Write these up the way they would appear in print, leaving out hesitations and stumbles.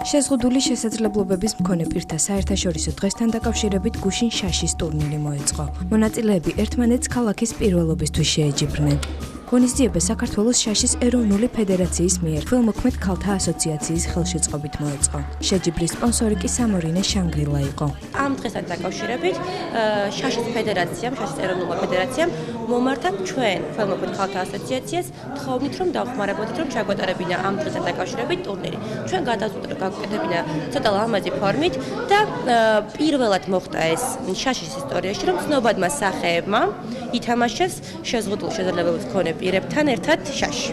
შეზღუდული შესაძლებლობების მქონე პირთა საერთაშორისო დღესთან დაკავშირებით გუშინ შაშის ტურნირი მოეწყო. მონაწილეები ერთმანეთს ქალაქის პირველობისთვის შეეჯიბრნენ. ღონისძიება საქართველოს შაშის ეროვნული ფედერაციის მიერ ხელმოქმედ ქალთა ასოციაციის ხელშეწყობით მოეწყო. შეჯიბრის სპონსორი კი სამორინე შანგრილა იყო. ამ დღესთან დაკავშირებით შაშის ფედერაციამ, შაშის ეროვნულმა ფედერაციამ მომართა ჩვენ ხელმოქმედ ქალთა ასოციაციას თხოვნით რომ დავხმარებოდეთ რომ ჩაგვეტარებინა ამ დღესთან დაკავშირებით ტურნირი. ჩვენ გავუკეთებინა ცოტა ლამაზი ფორმით და პირველად მოხდა ეს შაშის ისტორიაში რომ ცნობადმა სახეებმა ითამაშეს შეზღუდული შესაძლებლობების მქონე პირებთან ერთად შაში.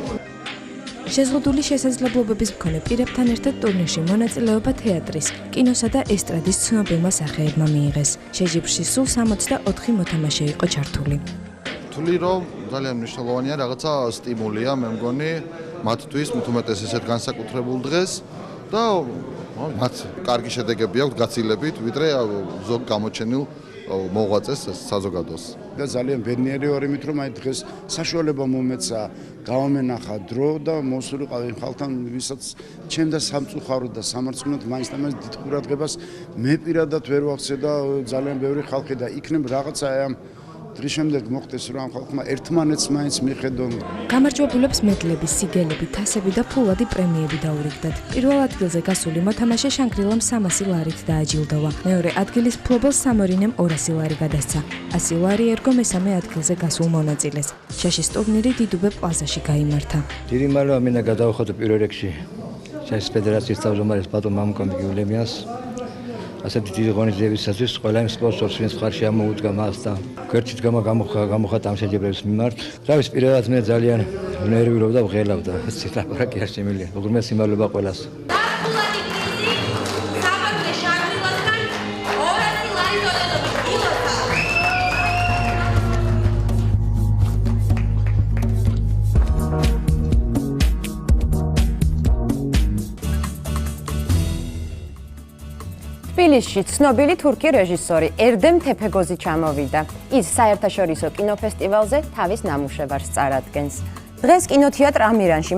შეზღუდული შესაძლებლობების მქონე პირებთან ერთად ტურნირში მონაწილეობა თეატრის, კინოსა და ესტრადის ცნობილმა სახეებმა მიიღეს. შეჯიბრში სულ 64 მოთამაშე იყო ჩართული. თვლი რომ ძალიან მნიშვნელოვანია რაღაცა სტიმულია, მე მგონი მათთვის, მithumetes ესეთ განსაკუთრებულ დღეს და მათ კარგი შედეგები აქვს გაცილებით, ვიდრე ზოგ გამოჩენილ მოღვაწეს საზოგადოებას. და ძალიან ბედნიერი ვარ იმით, რომ აი დღეს საშუალება მომეცა გავამენახა დრო და მოსულიყავ იმ ხალხთან, ვისაც ჩემდა სამწუხაროდ და სამარცვნოდ მაინც და მაინც დიდ ყურადღებას მე პირადად ვერ ვახცე და ძალიან ბევრი ხალხი და იქნებ რაღაცა ამ დღის შემდეგ მოხდეს რომ ამ ხალხმა ერთმანეთს მაინც მიხედონ. გამარჯვებულებს მედლები, სიგელები, თასები და ფულადი პრემიები დაურიგდათ. პირველ ადგილზე გასული მოთამაშე შანგრილამ 300 ლარით დააჯილდოვა. მეორე ადგილის მფლობელს სამორინემ 200 ლარი გადასცა. 100 ლარი ერგო მესამე ადგილზე გასულ მონაწილეს. შაშის ტურნირი დიდუბე პლაზაში გაიმართა. დიდი მადლობა მინდა გადავხატო პირველ რიგში შაშის ფედერაციის თავმჯდომარეს ბატონ მამუკონ გიულემიას. ასეთი დიდი ღონისძიებისათვის ყველა იმ სპონსორს, ვინც მხარში ამოუდგა მას და გვერდით გამოხატა ამ შეჯიბრების მიმართ. თავის პირადად მე ძალიან ნერვიულობ და ვღელავ და ციტაპარაკი არ შემიძლია. უღრმეს სიმადლობა ყველას. თბილისში ცნობილი თურქი რეჟისორი ერდემ თეფეგოზი ჩამოვიდა. ის საერთაშორისო კინოფესტივალზე თავის ნამუშევარს წარადგენს. დღეს კინოთეატრ ამირანში